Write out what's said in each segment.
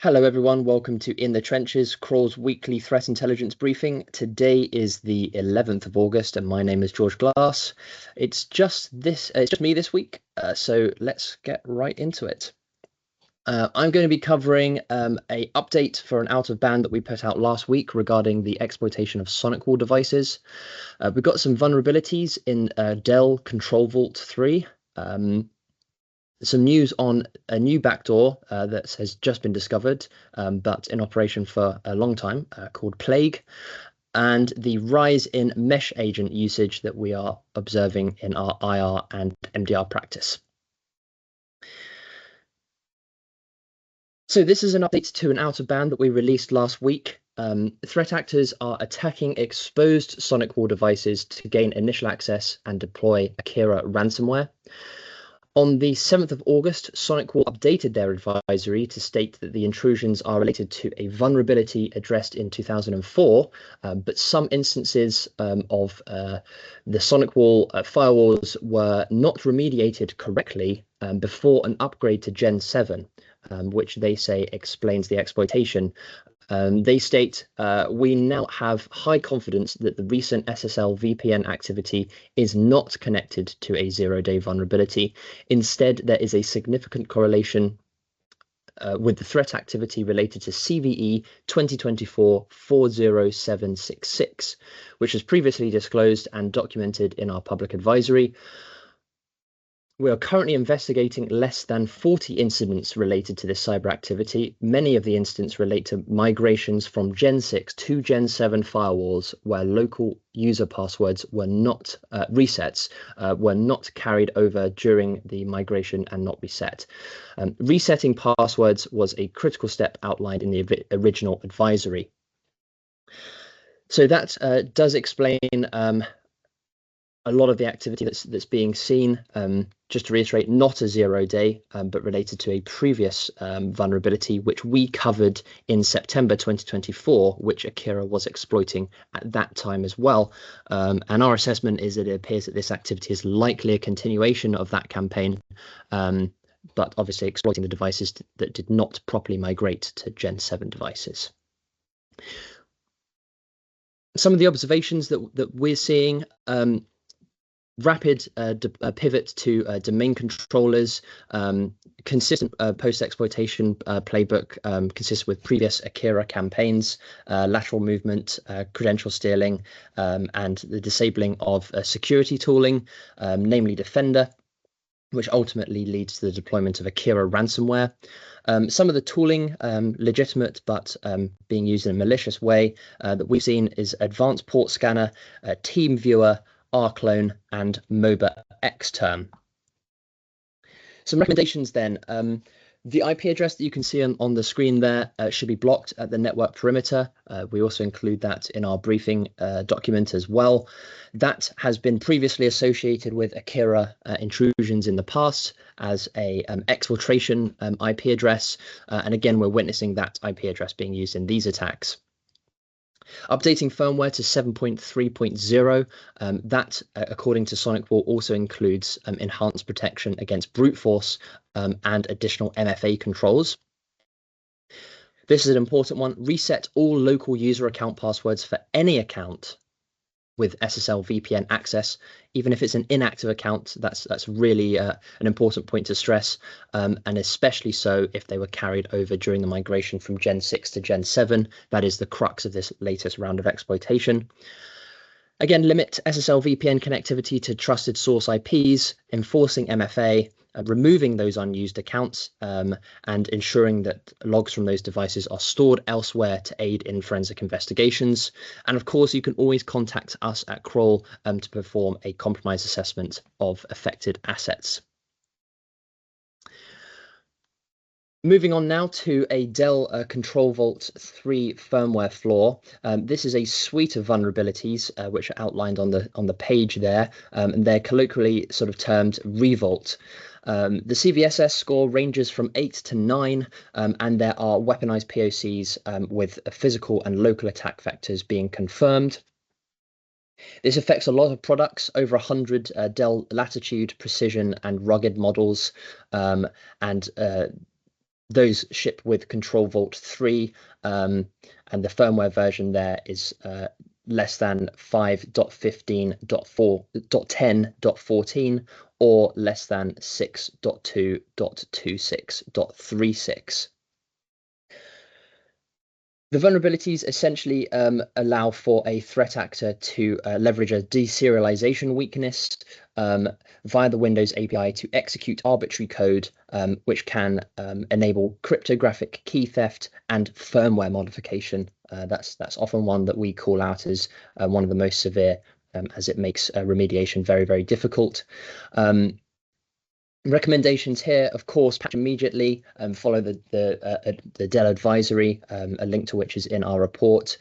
Hello everyone, welcome to In the Trenches, Kroll's weekly threat intelligence briefing. Today is the 11th of August and my name is George Glass. It's just me this week, so let's get right into it. I'm going to be covering an update for an out of band that we put out last week regarding the exploitation of SonicWall devices. We've got some vulnerabilities in Dell Control Vault 3. Some news on a new backdoor that has just been discovered, but in operation for a long time, called Plague, and the rise in MESHAGENT usage that we are observing in our IR and MDR practice. So this is an update to an out of band that we released last week. Threat actors are attacking exposed SonicWall devices to gain initial access and deploy AKIRA ransomware. On the 7th of August, SonicWall updated their advisory to state that the intrusions are related to a vulnerability addressed in 2004, but some instances of the SonicWall firewalls were not remediated correctly before an upgrade to Gen 7, which they say explains the exploitation. They state, we now have high confidence that the recent SSL VPN activity is not connected to a zero-day vulnerability. Instead, there is a significant correlation with the threat activity related to CVE 2024-40766, which was previously disclosed and documented in our public advisory. We are currently investigating less than 40 incidents related to this cyber activity. Many of the incidents relate to migrations from Gen 6 to Gen 7 firewalls where local user passwords were not were not carried over during the migration and not reset. Resetting passwords was a critical step outlined in the original advisory. So that does explain a lot of the activity that's being seen. Just to reiterate, not a zero-day, but related to a previous vulnerability, which we covered in September 2024, which AKIRA was exploiting at that time as well. And our assessment is that it appears that this activity is likely a continuation of that campaign, but obviously exploiting the devices that did not properly migrate to Gen 7 devices. Some of the observations that we're seeing, rapid pivot to domain controllers, consistent post-exploitation playbook consistent with previous AKIRA campaigns, lateral movement, credential stealing, and the disabling of security tooling, namely Defender, which ultimately leads to the deployment of AKIRA ransomware. Some of the tooling, legitimate but being used in a malicious way that we've seen is Advanced Port Scanner, Team Viewer, rclone, and MOBA xterm. Some recommendations then. The IP address that you can see on the screen there should be blocked at the network perimeter. We also include that in our briefing document as well. That has been previously associated with AKIRA intrusions in the past as a exfiltration IP address. And again, we're witnessing that IP address being used in these attacks. Updating firmware to 7.3.0, that, according to SonicWall, also includes enhanced protection against brute force and additional MFA controls. This is an important one. Reset all local user account passwords for any account with SSL VPN access, even if it's an inactive account. That's really an important point to stress, and especially so if they were carried over during the migration from Gen 6 to Gen 7. That is the crux of this latest round of exploitation. Again, limit SSL VPN connectivity to trusted source IPs, enforcing MFA, removing those unused accounts, and ensuring that logs from those devices are stored elsewhere to aid in forensic investigations. And of course, you can always contact us at Kroll to perform a compromise assessment of affected assets. Moving on now to a Dell Control Vault 3 firmware flaw. This is a suite of vulnerabilities which are outlined on the page there, and they're colloquially sort of termed ReVault. The CVSS score ranges from 8 to 9, and there are weaponized POCs with physical and local attack vectors being confirmed. This affects a lot of products, over 100 Dell Latitude, Precision, and Rugged models, and Those ship with Control Vault 3, and the firmware version there is less than 5.15.4.10.14 or less than 6.2.26.36. The vulnerabilities essentially allow for a threat actor to leverage a deserialization weakness via the Windows API to execute arbitrary code, which can enable cryptographic key theft and firmware modification. That's often one that we call out as one of the most severe, as it makes remediation very, very difficult. Recommendations here, of course, patch immediately, follow the Dell advisory, a link to which is in our report.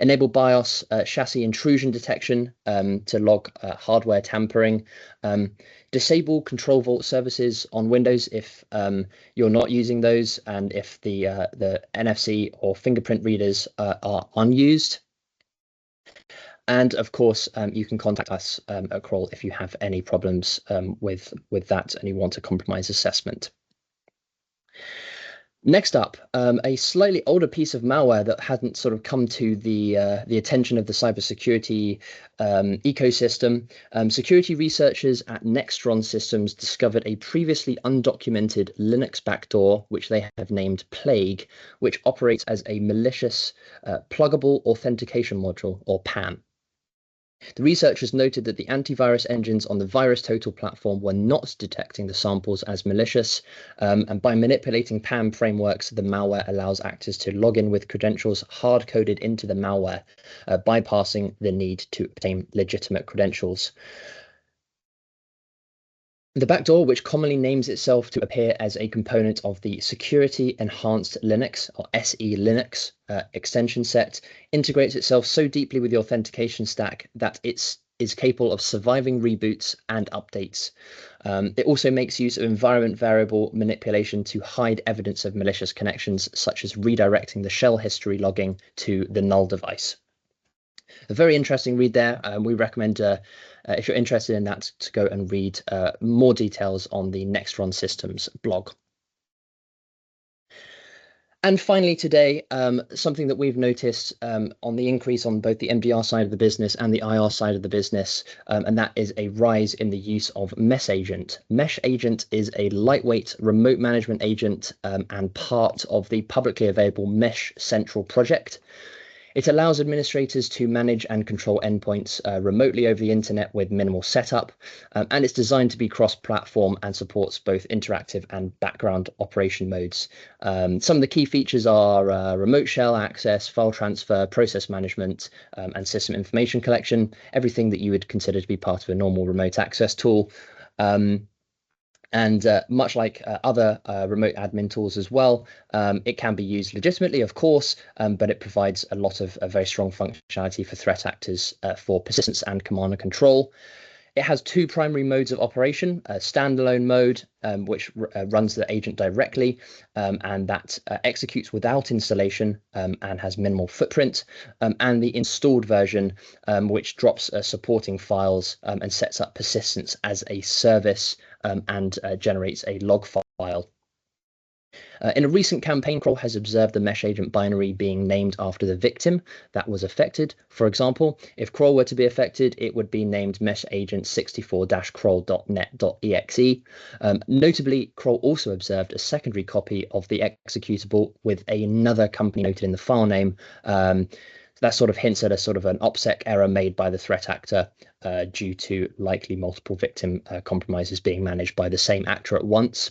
Enable BIOS chassis intrusion detection to log hardware tampering. Disable Control Vault services on Windows if you're not using those and if the NFC or fingerprint readers are unused. And of course, you can contact us at Kroll if you have any problems with that and you want a compromise assessment. Next up, a slightly older piece of malware that hadn't sort of come to the attention of the cybersecurity ecosystem. Security researchers at Nextron Systems discovered a previously undocumented Linux backdoor, which they have named Plague, which operates as a malicious pluggable authentication module, or PAM. The researchers noted that the antivirus engines on the VirusTotal platform were not detecting the samples as malicious, and by manipulating PAM frameworks, the malware allows actors to log in with credentials hard-coded into the malware, bypassing the need to obtain legitimate credentials. The backdoor, which commonly names itself to appear as a component of the Security Enhanced Linux, or SE Linux, extension set, integrates itself so deeply with the authentication stack that it is capable of surviving reboots and updates. It also makes use of environment variable manipulation to hide evidence of malicious connections, such as redirecting the shell history logging to the null device. A very interesting read there. We recommend, if you're interested in that, to go and read more details on the Nextron Systems blog. And finally today, something that we've noticed on the increase on both the MDR side of the business and the IR side of the business, and that is a rise in the use of MESHAGENT. MESHAGENT is a lightweight remote management agent and part of the publicly available Mesh Central project. It allows administrators to manage and control endpoints remotely over the internet with minimal setup, and it's designed to be cross-platform and supports both interactive and background operation modes. Some of the key features are remote shell access, file transfer, process management, and system information collection, everything that you would consider to be part of a normal remote access tool. And much like other remote admin tools as well, it can be used legitimately, of course, but it provides a lot of very strong functionality for threat actors for persistence and command and control. It has two primary modes of operation: a standalone mode, which runs the agent directly, and that executes without installation and has minimal footprint, and the installed version, which drops supporting files and sets up persistence as a service and generates a log file. In a recent campaign, Kroll has observed the MESHAGENT binary being named after the victim that was affected. For example, if Kroll were to be affected, it would be named MESHAGENT64-kroll.net.exe. Notably, Kroll also observed a secondary copy of the executable with another company noted in the file name. That sort of hints at a sort of an OPSEC error made by the threat actor due to likely multiple victim compromises being managed by the same actor at once.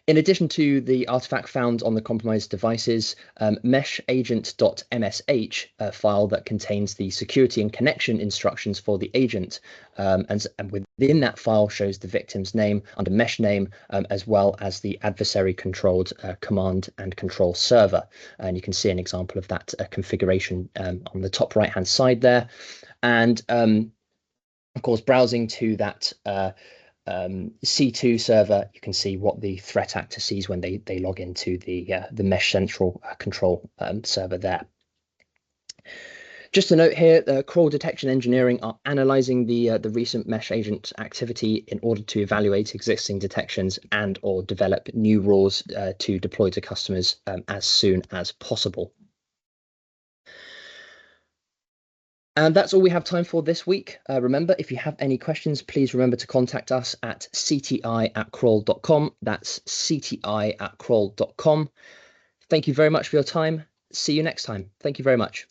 In addition to the artifact found on the compromised devices, meshagent.msh, a file that contains the security and connection instructions for the agent, and within that file shows the victim's name under mesh name, as well as the adversary controlled command and control server. And you can see an example of that configuration on the top right hand side there. And of course, browsing to that C2 server, you can see what the threat actor sees when they log into the Mesh Central control server there. Just a note here, Kroll Detection Engineering are analyzing the recent mesh agent activity in order to evaluate existing detections and or develop new rules to deploy to customers as soon as possible. And that's all we have time for this week. Remember, if you have any questions, please remember to contact us at cti@kroll.com. That's cti@kroll.com. Thank you very much for your time. See you next time. Thank you very much.